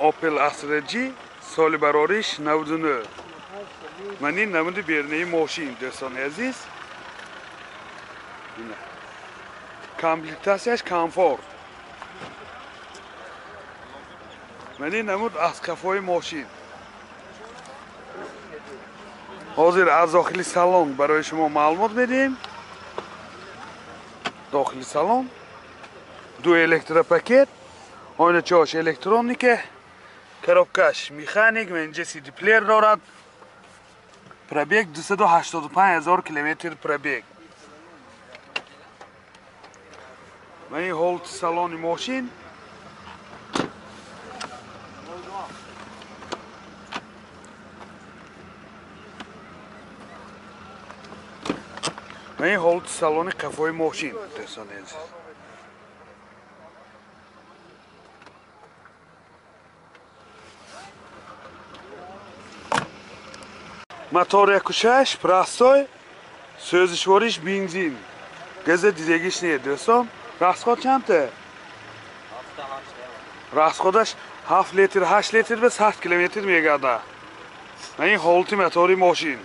Opel Astra G سال برارش 99 من این نمود بیرنه ماشین دوستان عزیز کامپلیتاسیش کامفورت من این نمود از کفای ماشین حاضر از داخل سالن برای شما معلومات میدیم داخل سالن دو الکتروپاکت آینه چاش الکترونیکه коробкаш механик و اینجا CD پلیر دارد پرابیگ 285,000 کیلومتر پرابیگ و این هولت سالن ماشین و این هولت سالن قفای ماشین دوستان عزیز мотор 1.6 простой سوزشوارش بنزین گاز دیزگیش نیست دوستان расход چنده؟ расходش 7 لیتر 8 لیتر به 100 کیلومتر میگرده این هولت موتور ماشین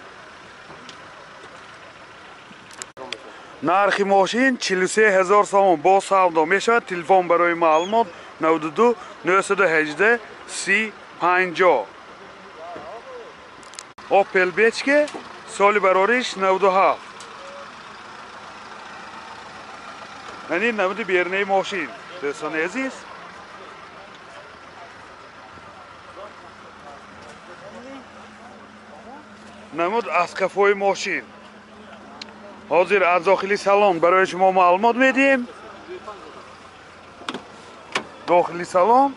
نرخ ماشین 43,000 سوم با سودا میشود تلفن برای معلومات 92 918 30 50 Opel Bechke سال برارش 97 یعنی نمود بیرنه ماشین دوستان عزیز نمود از کفای ماشین حاضر از داخلی سالن برای شما معلومات میدیم داخلی سالن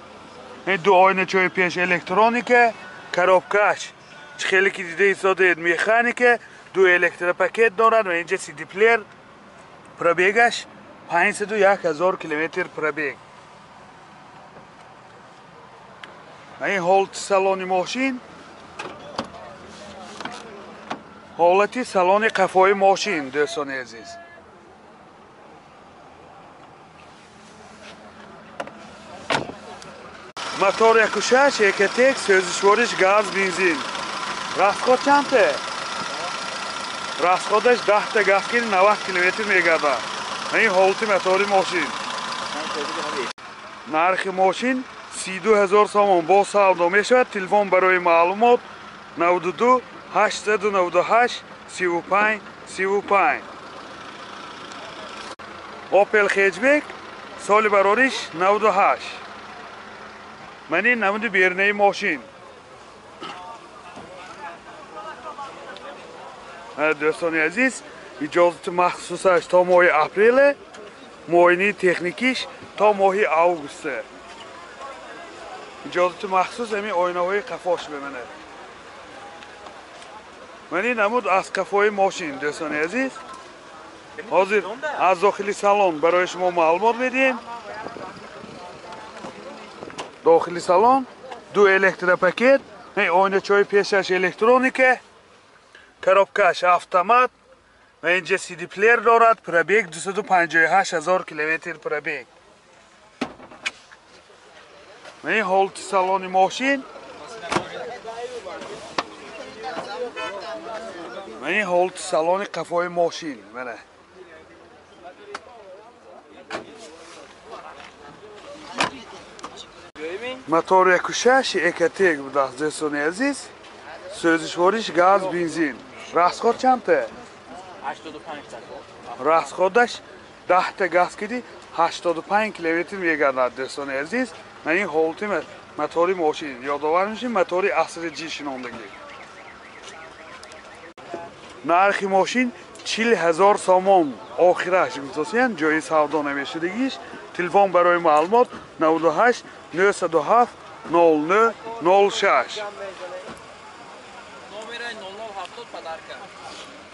این دو آینه چای پیش الکترونیکه коробкаш خیلی که دیده ایستاده مکانیکه دو الکتروپاکت دارد و اینجا CD پلیر پرابیگش 501,000 کیلومتر پرابیگ این هولت سالن ماشین حالتی سالن قفای ماشین دوستان عزیز موتور 1.6 یکتک سوزشوارش گاز بنزین расход چنده؟ расходش 10 تا گاز گیری 90 کیلومتر میگرده این هولت موتور ماشین نرخ ماشین 32,000 سوم با سودا میشود تلفن برای معلومات 92 898 35 35 Opel Hatchback سال برارش 98 من این نمود بیرنه ماشین دوستان عزیز اجازت مخصوصش تا ماه اپریل معاینه تکنیکیش تا ماه اوگوست اجازت مخصوص همین آینه های قفاش بمونه من این نمود از قفای ماشین دوستان عزیز حاضر از داخلی سالن برای شما معلومات میدیم داخلی سالن دو الکتروپاکت آینه چای پیشش الکترونیکه коробкаш автомат و اینجا CD پلیر دارد پرابیگ 258,000 کیلومتر پرابیگ و این هولت سالن ماشین و این هولت سالن قفای ماشین موتور 1.6 یکتک بوده دوستان عزیز سوزشوارش گاز بنزین расход چنده؟ 85 расходش 10 تا گاز گیری 85 کیلومتر میگرده دوستان عزیز من این هولت موتور ماشین یادآور میشیم موتور Astra G شناندگی نرخ ماشین 40,000 سوم آخرش میتونید جای سودا نمیشدگیش تلفن برای معلومات 98 907 09 06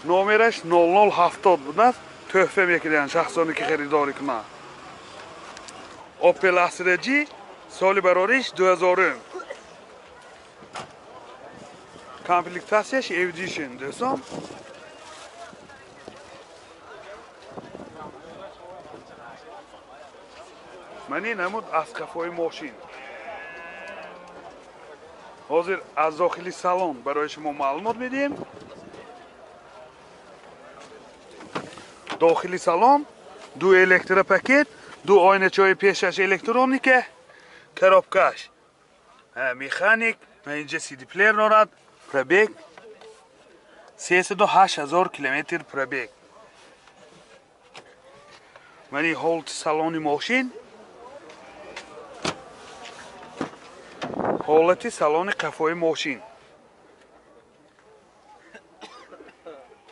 номераш 0070 буд تحفه میکنن شخصانی که خریداری کنن Opel Astra G سال برارش 2000 کامپلیکتاسیش ایدیشن دوستان من این نمود از کفای ماشین حاضر از داخلی سالن برای شما معلومات میدیم. داخلی سالن دو الکتروپاکت، دو آینه‌چای پیشش الکترونیکه، коробкаш مکانیک و اینجا سی دی پلیر دارد. پرابیگ 308,000 کیلومتر پرابیگ. من این حالت سالن ماشین، حالت سالن قفای ماشین،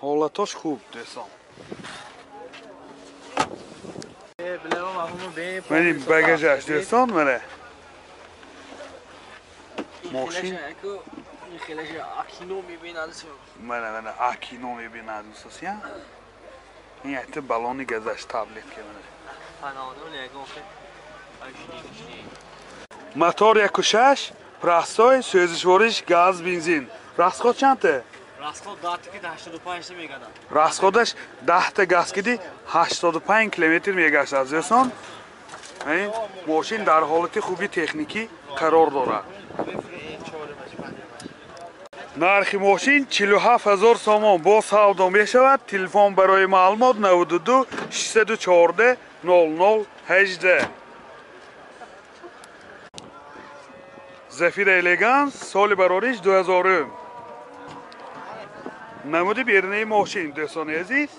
حالتاش خوب دوستان. من این بگاژش دوستان منه ماشین من آکینو میبینم دوستان. این حتی بالونی گذاشت تابلت که منه موتور 1.6 پراستای سوزشوارش گاز بنزین. راسخود چنده؟ راسخود 85 میگه. راسخودش 10 تا گاز کدی 85 کیلومتر میگشت از دوستان. این ماشین در حالت خوبی تکنیکی قرار دارد. نرخ ماشین 47,000 سوم با سودا می شود. تلفن برای معلومات 92 614 0018. زفیر الگانس سال براریش 2000. نمود بیرونی ماشین دوستان عزیز.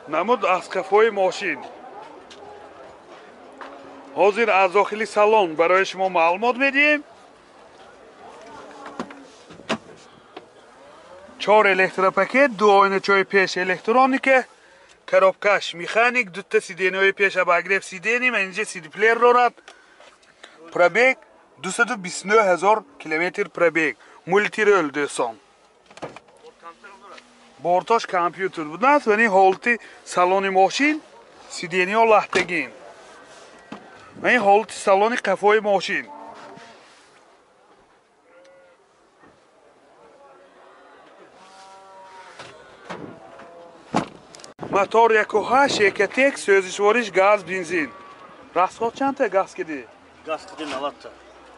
نمود از کفای ماشین. حاضر از داخلی سالن برای شما معلومات میدیم. 4 الکتروپاکت، دو آینه‌چای پیش الکترونیکه، коробкаш مکانیک، دو تا سیدینی پیش ابگریف سیدینی و اینجا سی دی پلیر دارد. پرابیگ 229,000 کیلومتر پرابیگ. مولتی رول دوستان. بورتاش کامپیوتر بود است و این حالتی سالن ماشین سیدینی ها لحتگین. و این حالتی سالن قفای ماشین. موتور 1.8 1.1 سوزشوارش گاز بنزین. راسخود چند تا گاز کدی؟ گاز کدی 90 تا.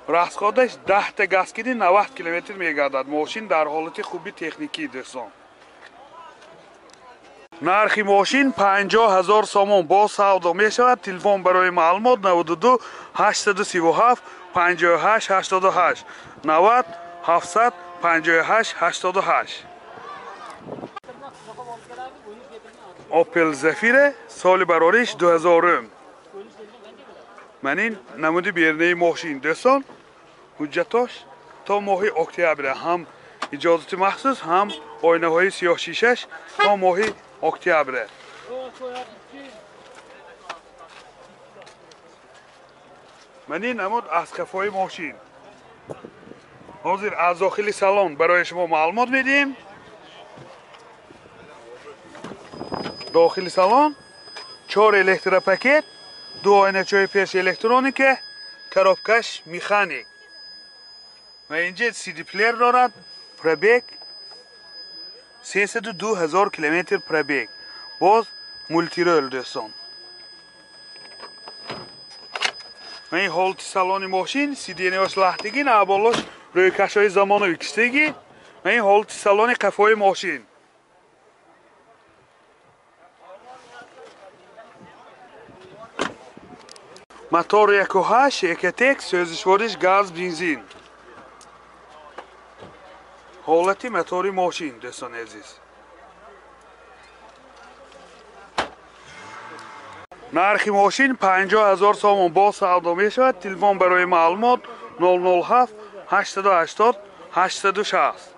راسخودش 10 تا گاز کدی 90 کیلومتر میگردد. ماشین در حالت خوبی تکنیکی دوستان. نرخ ماشین 50,000 سوم با سودا می شود. تلفن برای معلومات 92 837 58 88 90 758 88. اپل زفیر سال براریش 2000. من این نمود بیرونی ماشین دوستان. حجتاش تا ماه اکتبر هم اجازه مخصوص هم آینه های سیاه شیشش تا ماه اکتبر. من این نمود از کفای ماشین. حاضر از داخلی سالن برای شما معلومات میدیم. داخلی سالن 4 الکتروپاکت، دو آینه‌چای پیش الکترونیکه، коробкаш مکانیک و اینجا سی دی پلیر دارد. پرابیگ 302,000 کیلومتر پرابیگ. باز مولتی رول دوستان. و این حالت سالن ماشین سیدینی هاش لحتگی نه بالاش روی کشای زمانوی کشتگی. و این حالت سالن قفای ماشین. موتور 1.8 1.1 سوزشوارش گاز بنزین. حالتی موتوری ماشین دوستان عزیز. نرخ ماشین 50,000 سوم با سودا می شود. تلفن برای معلومات 007 880 860.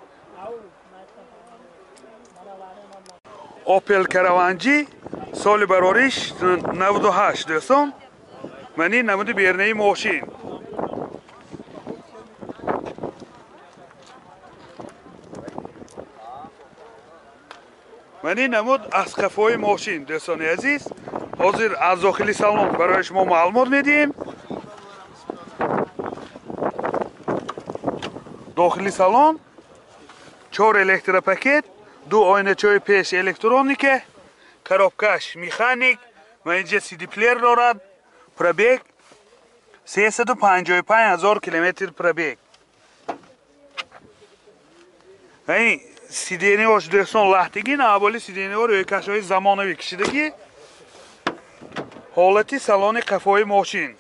اپل کراوانجی سال براریش 98 دوستان. من این نمود بیرونی ماشین. من این نمود از کفای ماشین دوستان عزیز. حاضر از داخلی سالن برای شما معلومات میدیم. داخلی سالن 4 الکتروپاکت، دو آینه‌چای پیش الکترونیکه، коробкаш مکانیک و اینجا CD پلیر دارد. پرابیگ 355,000 کیلومتر پرابیگ. این سیدینی هاش دوستان لحتگی نه اولی سیدینی ها روی کشهای زمانوی کشیدگی. حالتی سالن قفای ماشین.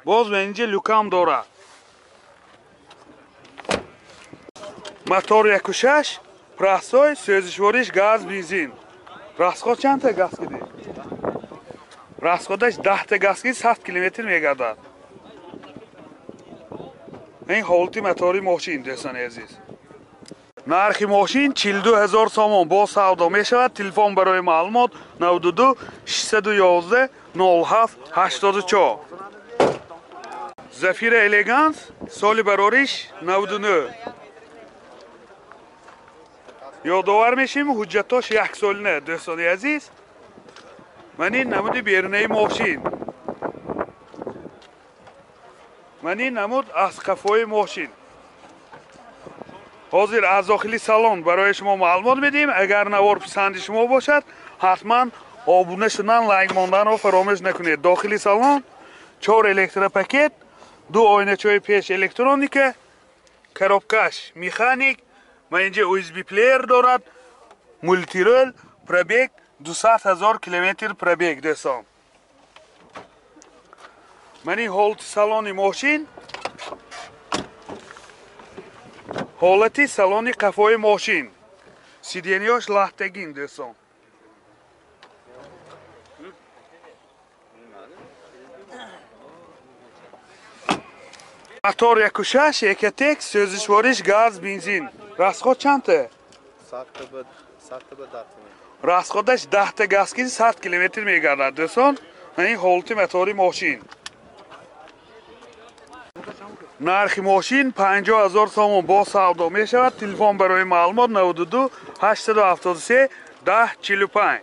باز به اینجا لوکام داره. موتور 1.6 پرستای سوزشوارش گاز بنزین. راسخود چند تا گاز کده؟ راسخودش 10 تا گاز کده 7 کیلومتر میگردد. این حالتی موتوری ماشین دوستان عزیز. نرخ ماشین 42,000 سوم با سودا می شود. تلفن برای معلومات 92 611 07 84. زفیر الگانس سال براریش 99. یادآور میشیم حجتاش 1 سال نه دوستان عزیز. من این نمود بیرونی ماشین. من این نمود از قفای ماشین. حاضر از داخلی سالن برای شما معلومات میدیم. اگر نوار پسند شما باشد حتما آبونه شدن لایک ماندن رو فراموش نکنید. داخلی سالن 4 الکترا پاکت، 2 آینه چای پیش الکترونیک، کاروبکاش مکانیک و اینجا USB پلیر دارد. مولتی رول پرابیگ 200,000 کیلومتر پرابیگ دوستان. من این حالت سالن ماشین حالتی سالن قفای ماشین. سیدینیاش لحتگین دوستان. موتور 1.6 یکتک سوزشوارش گاز بنزین. راسخود چند تا؟ 100 تا راسخودش 10 تا گاز کده 100 کیلومتر میگردد دوستان. این حالتی موتوری ماشین. نرخ ماشین 50,000 سوم با سودا می شود. تلفن برای معلومات 92 873 10 45.